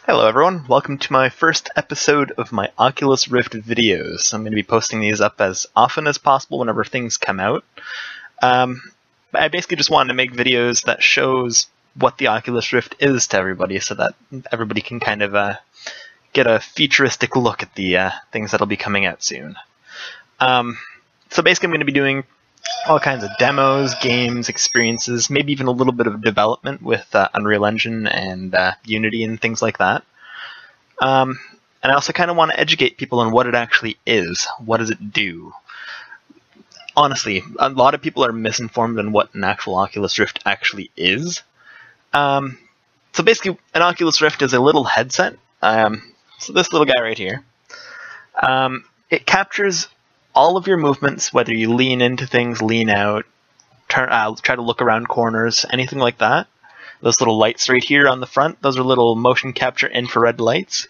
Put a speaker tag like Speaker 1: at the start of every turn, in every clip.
Speaker 1: Hello everyone, welcome to my first episode of my Oculus Rift videos. I'm going to be posting these up as often as possible whenever things come out. I basically just wanted to make videos that shows what the Oculus Rift is to everybody so that everybody can kind of get a futuristic look at the things that'll be coming out soon. So basically I'm going to be doing all kinds of demos, games, experiences, maybe even a little bit of development with Unreal Engine and Unity and things like that. And I also kind of want to educate people on what it actually is. What does it do? Honestly, a lot of people are misinformed on what an actual Oculus Rift actually is. So basically, an Oculus Rift is a little headset. So this little guy right here, it captures all of your movements, whether you lean into things, lean out, try to look around corners, anything like that. Those little lights right here on the front, those are little motion capture infrared lights,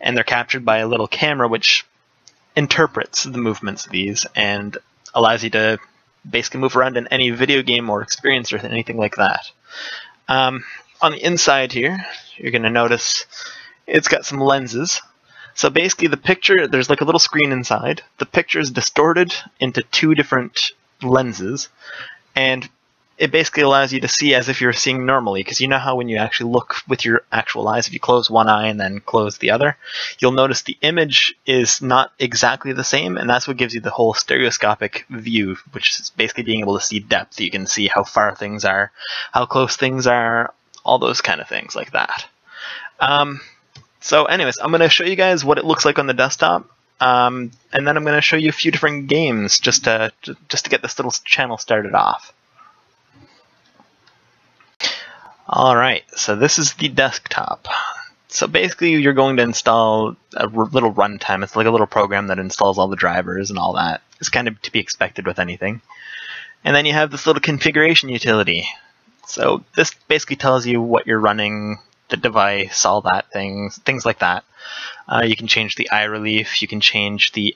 Speaker 1: and they're captured by a little camera which interprets the movements of these and allows you to basically move around in any video game or experience or anything like that. On the inside here, you're going to notice it's got some lenses. So basically the picture, there's like a little screen inside. The picture is distorted into two different lenses, and it basically allows you to see as if you're seeing normally, because you know how when you actually look with your actual eyes, if you close one eye and then close the other, you'll notice the image is not exactly the same, and that's what gives you the whole stereoscopic view, which is basically being able to see depth. You can see how far things are, how close things are, all those kind of things like that. So anyways, I'm going to show you guys what it looks like on the desktop, and then I'm going to show you a few different games just to get this little channel started off. Alright, so this is the desktop. So basically you're going to install a little runtime. It's like a little program that installs all the drivers and all that. It's kind of to be expected with anything. And then you have this little configuration utility. So this basically tells you what you're running, the device, all that things like that. You can change the eye relief, you can change the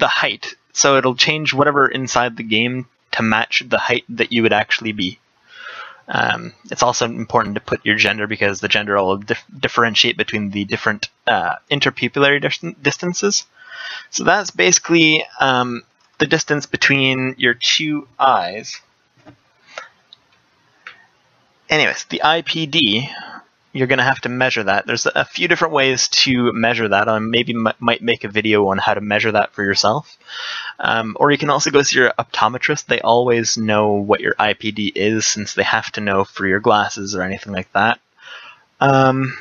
Speaker 1: height. So it'll change whatever inside the game to match the height that you would actually be. It's also important to put your gender because the gender will differentiate between the different interpupillary distances. So that's basically the distance between your two eyes. Anyways, the IPD, you're going to have to measure that. There's a few different ways to measure that. I might make a video on how to measure that for yourself. Or you can also go see your optometrist. They always know what your IPD is since they have to know for your glasses or anything like that. And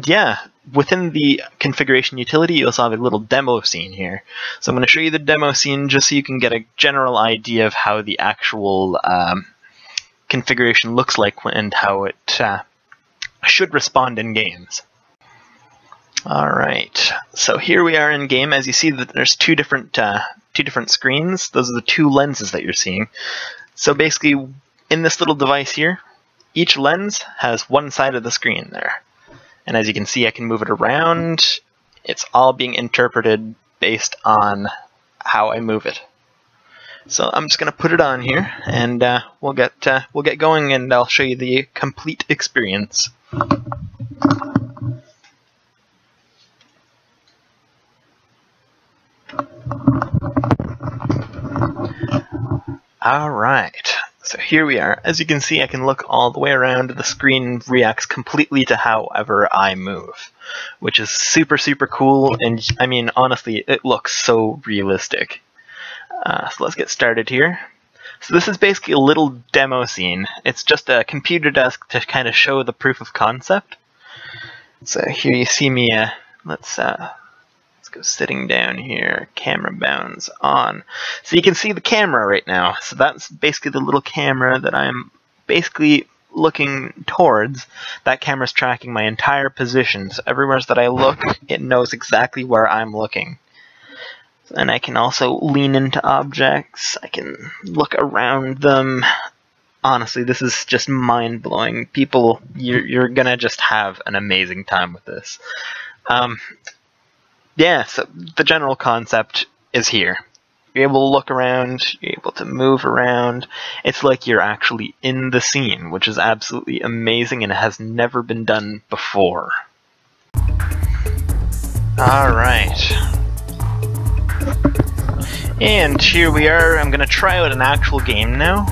Speaker 1: yeah, within the configuration utility, you also have a little demo scene here. So I'm going to show you the demo scene just so you can get a general idea of how the actual configuration looks like and how it should respond in games. Alright, so here we are in game. As you see, that there's two different screens. Those are the two lenses that you're seeing. So basically, in this little device here, each lens has one side of the screen there. And as you can see, I can move it around. It's all being interpreted based on how I move it. So I'm just going to put it on here, and we'll get going, and I'll show you the complete experience. Alright, so here we are. As you can see, I can look all the way around. The screen reacts completely to however I move, which is super, super cool, and I mean, honestly, it looks so realistic. So let's get started here. So this is basically a little demo scene. It's just a computer desk to kind of show the proof of concept. So here you see me, let's go sitting down here, camera bounds on. So you can see the camera right now. So that's basically the little camera that I'm basically looking towards. That camera's tracking my entire position. So everywhere that I look, it knows exactly where I'm looking. And I can also lean into objects. I can look around them. Honestly, this is just mind-blowing. People, you're gonna just have an amazing time with this. Yeah, so the general concept is here. You're able to look around, you're able to move around. It's like you're actually in the scene, which is absolutely amazing and has never been done before. Alright. And here we are. I'm going to try out an actual game now.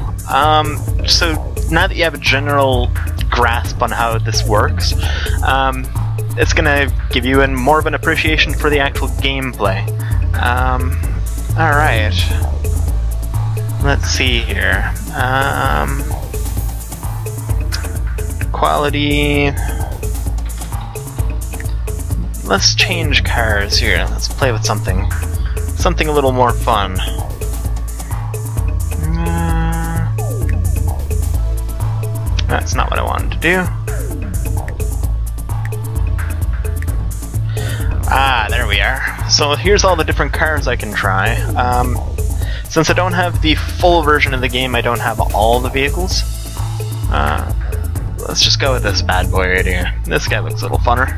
Speaker 1: So now that you have a general grasp on how this works, it's going to give you more of an appreciation for the actual gameplay. Alright. Let's see here. Quality. Let's change cars here. Let's play with something a little more fun. That's not what I wanted to do. Ah, there we are. So here's all the different cars I can try. Since I don't have the full version of the game, I don't have all the vehicles. Let's just go with this bad boy right here. This guy looks a little funner.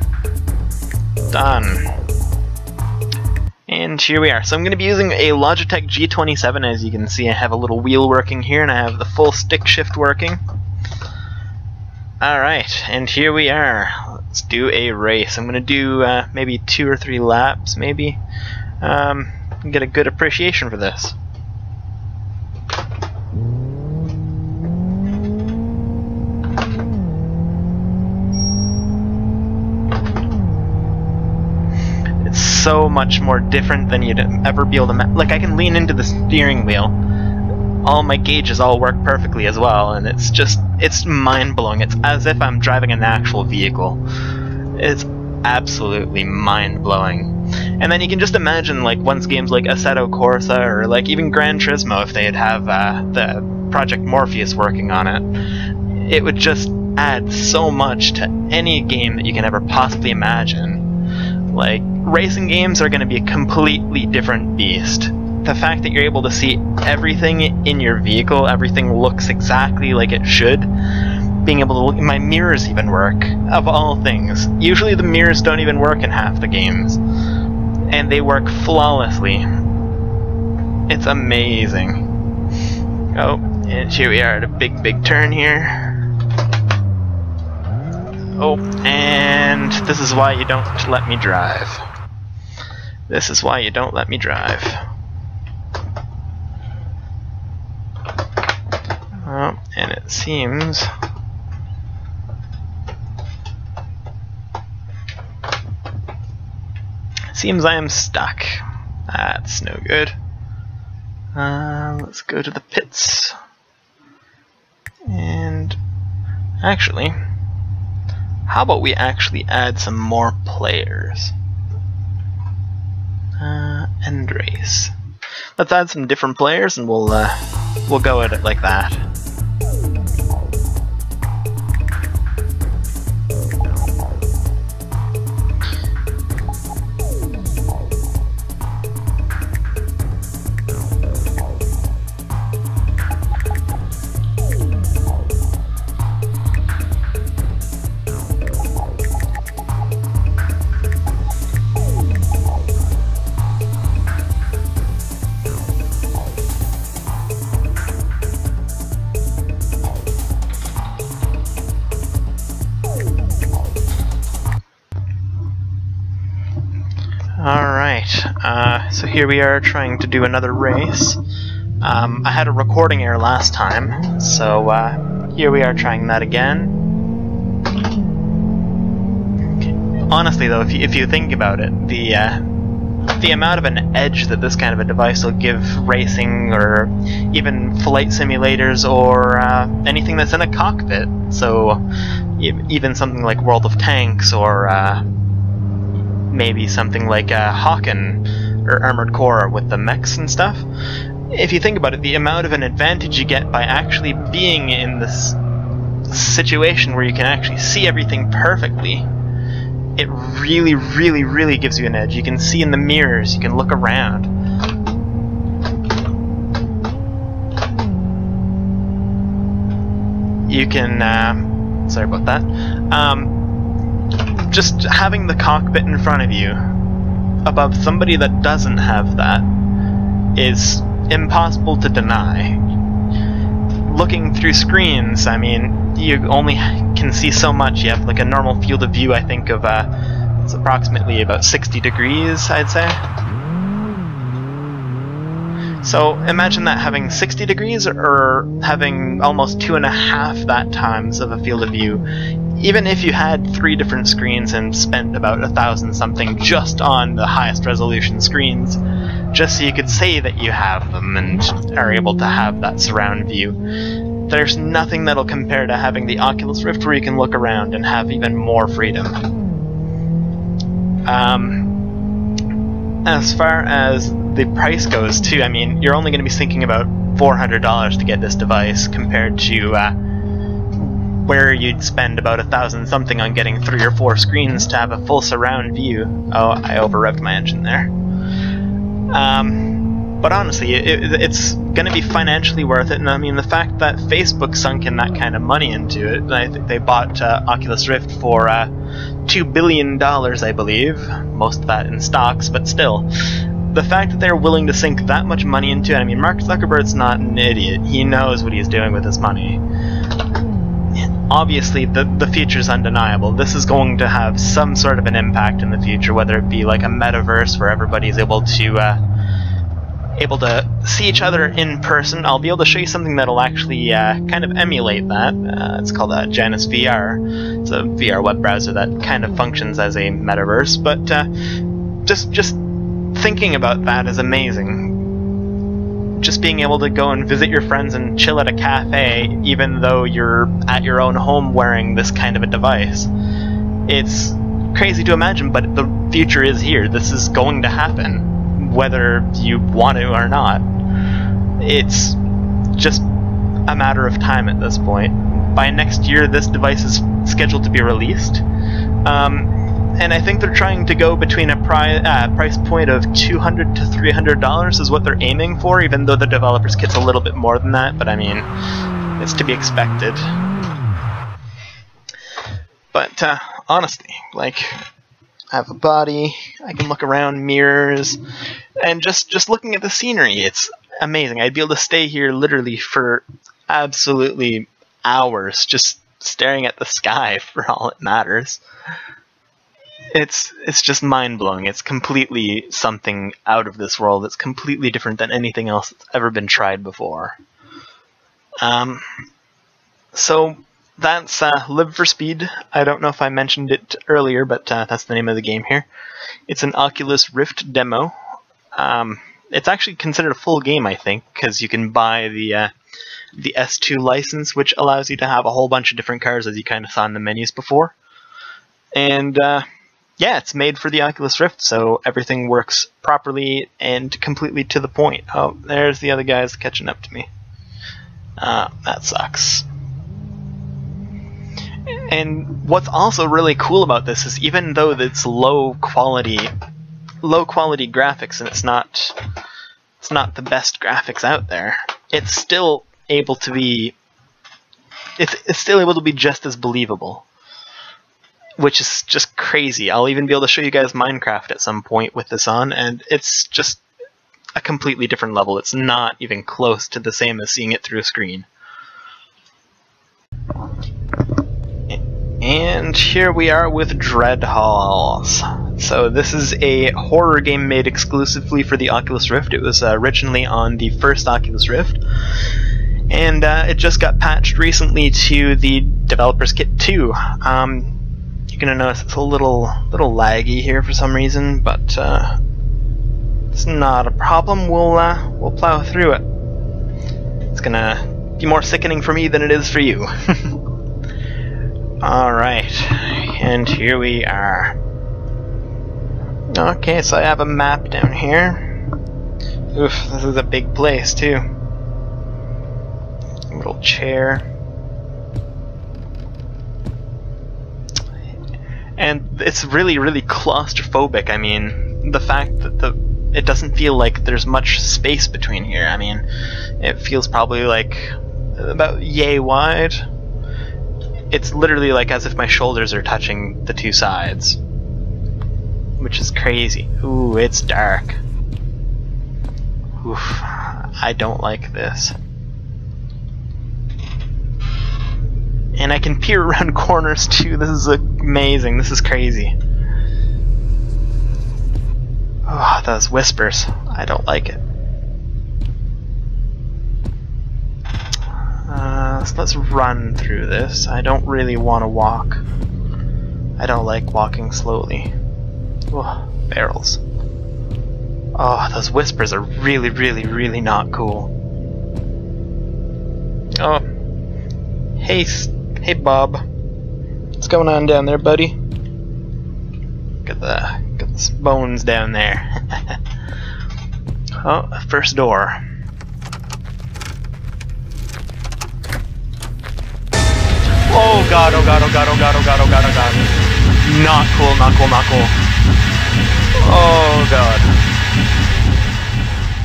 Speaker 1: Done. And here we are. So I'm going to be using a Logitech G27. As you can see, I have a little wheel working here, and I have the full stick shift working. Alright, and here we are. Let's do a race. I'm going to do maybe 2 or 3 laps, maybe. Get a good appreciation for this. So much more different than you'd ever be able to like, I can lean into the steering wheel. All my gauges all work perfectly as well, and it's mind-blowing. It's as if I'm driving an actual vehicle. It's absolutely mind-blowing. And then you can just imagine, like, once games like Assetto Corsa or like even Gran Turismo, if they'd have the Project Morpheus working on it, it would just add so much to any game that you can ever possibly imagine. Like, racing games are going to be a completely different beast. The fact that you're able to see everything in your vehicle, everything looks exactly like it should. Being able to look, my mirrors even work, of all things. Usually the mirrors don't even work in half the games. And they work flawlessly. It's amazing. Oh, and here we are at a big turn here. Oh, and this is why you don't let me drive. This is why you don't let me drive. Oh, and it seems... I am stuck. That's no good. Let's go to the pits. And... actually... how about we actually add some more players? End race. Let's add some different players, and we'll go at it like that. Alright, so here we are trying to do another race. I had a recording error last time, so here we are trying that again. Honestly though, if you think about it, the amount of an edge that this kind of a device will give racing or even flight simulators or anything that's in a cockpit, so even something like World of Tanks or maybe something like Hawken or Armored Core with the mechs and stuff. If you think about it, the amount of an advantage you get by actually being in this situation where you can actually see everything perfectly, it really, really, really gives you an edge. You can see in the mirrors, you can look around. You can, sorry about that, just having the cockpit in front of you above somebody that doesn't have that is impossible to deny. Looking through screens, I mean, you only can see so much. You have like a normal field of view, I think, of it's approximately about 60 degrees, I'd say. So imagine that having 60 degrees or having almost 2.5 that times of a field of view. Even if you had 3 different screens and spent about 1,000 something just on the highest resolution screens, just so you could say that you have them and are able to have that surround view. There's nothing that'll compare to having the Oculus Rift where you can look around and have even more freedom. As far as the price goes too, I mean, you're only going to be thinking about $400 to get this device compared to where you'd spend about 1,000 something on getting 3 or 4 screens to have a full surround view. Oh, I over-revved my engine there. But honestly, it's going to be financially worth it, and I mean, the fact that Facebook sunk in that kind of money into it, I think they bought Oculus Rift for $2 billion, I believe, most of that in stocks, but still, the fact that they're willing to sink that much money into it, I mean, Mark Zuckerberg's not an idiot, he knows what he's doing with his money. Obviously, the future's undeniable. This is going to have some sort of an impact in the future, whether it be like a metaverse where everybody's able to see each other in person. I'll be able to show you something that'll actually kind of emulate that. It's called Janus VR. It's a VR web browser that kind of functions as a metaverse, but just thinking about that is amazing. Just being able to go and visit your friends and chill at a cafe, even though you're at your own home wearing this kind of a device. It's crazy to imagine, but the future is here. This is going to happen, whether you want to or not. It's just a matter of time at this point. By next year, this device is scheduled to be released. And I think they're trying to go between a price point of $200 to $300 is what they're aiming for, even though the developer's kit's a little bit more than that, but I mean, it's to be expected. But honestly, like, I have a body, I can look around, mirrors, and just looking at the scenery, it's amazing. I'd be able to stay here literally for absolutely hours, just staring at the sky for all it matters. It's just mind-blowing. It's completely something out of this world. It's completely different than anything else that's ever been tried before. So that's Live for Speed. I don't know if I mentioned it earlier, but that's the name of the game here. It's an Oculus Rift demo. It's actually considered a full game, I think, because you can buy the S2 license, which allows you to have a whole bunch of different cars, as you kind of saw in the menus before. And yeah, it's made for the Oculus Rift, so everything works properly and completely to the point. Oh, there's the other guys catching up to me. That sucks. And what's also really cool about this is, even though it's low quality graphics, and it's not the best graphics out there, it's still able to be just as believable, which is just crazy. I'll even be able to show you guys Minecraft at some point with this on, and it's just a completely different level. It's not even close to the same as seeing it through a screen. And here we are with Dreadhalls. So this is a horror game made exclusively for the Oculus Rift. It was originally on the first Oculus Rift, and it just got patched recently to the Developer's Kit 2. You're gonna notice it's a little laggy here for some reason, but it's not a problem. We'll plow through it. It's gonna be more sickening for me than it is for you. Alright, and here we are. Okay, so I have a map down here. Oof, this is a big place too. A little chair. And it's really, really claustrophobic. I mean, the fact that it doesn't feel like there's much space between here. I mean, it feels probably like about yay wide. It's literally like as if my shoulders are touching the two sides, which is crazy. Ooh, it's dark. Oof, I don't like this. And I can peer around corners too. This is amazing. This is crazy. Oh, those whispers. I don't like it. So let's run through this. I don't really want to walk. I don't like walking slowly. Oh, barrels. Oh, those whispers are really, really, really not cool. Oh. Hey Bob. What's going on down there, buddy? Got the bones down there. Oh, first door. Oh god, oh god, oh god, oh god, oh god, oh god, oh god. Not cool, not cool, not cool. Oh god.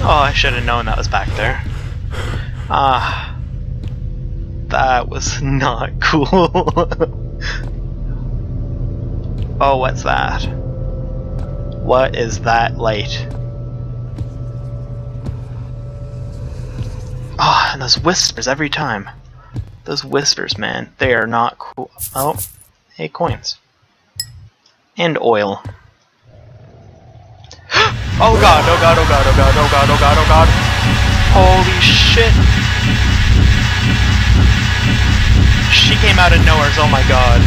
Speaker 1: Oh, I should have known that was back there. Ah. That was not cool. Oh, what's that? What is that light? Oh, and those whispers every time. Those whispers, man, they are not cool. Oh, hey, coins. And oil. Oh god, oh god, oh god, oh god, oh god, oh god, oh god. Holy shit. She came out of nowhere, oh my god.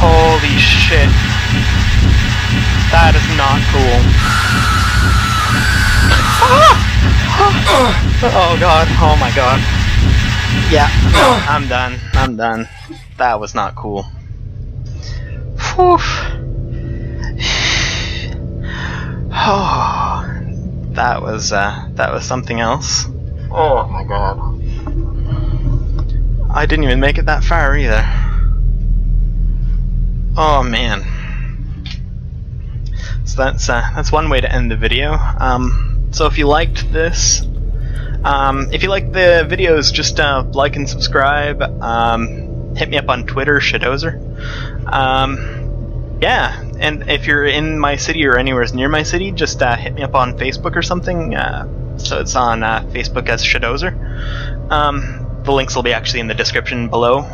Speaker 1: Holy shit. That is not cool. Oh god, oh my god. Yeah, no, I'm done. I'm done. That was not cool. Whew. Oh, that was something else. Oh my god. I didn't even make it that far either. Oh man. So that's one way to end the video. So if you liked this, if you like the videos, just like and subscribe. Hit me up on Twitter, Shadozer. Yeah, and if you're in my city or anywhere near my city, just hit me up on Facebook or something. So it's on Facebook as Shadozer. The links will be actually in the description below.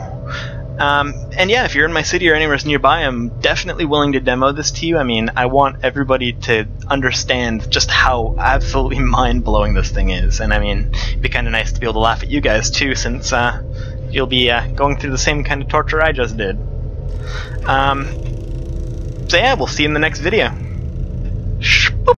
Speaker 1: And yeah, if you're in my city or anywhere nearby, I'm definitely willing to demo this to you. I mean, I want everybody to understand just how absolutely mind-blowing this thing is. And I mean, it'd be kind of nice to be able to laugh at you guys too, since you'll be going through the same kind of torture I just did. So yeah, we'll see you in the next video.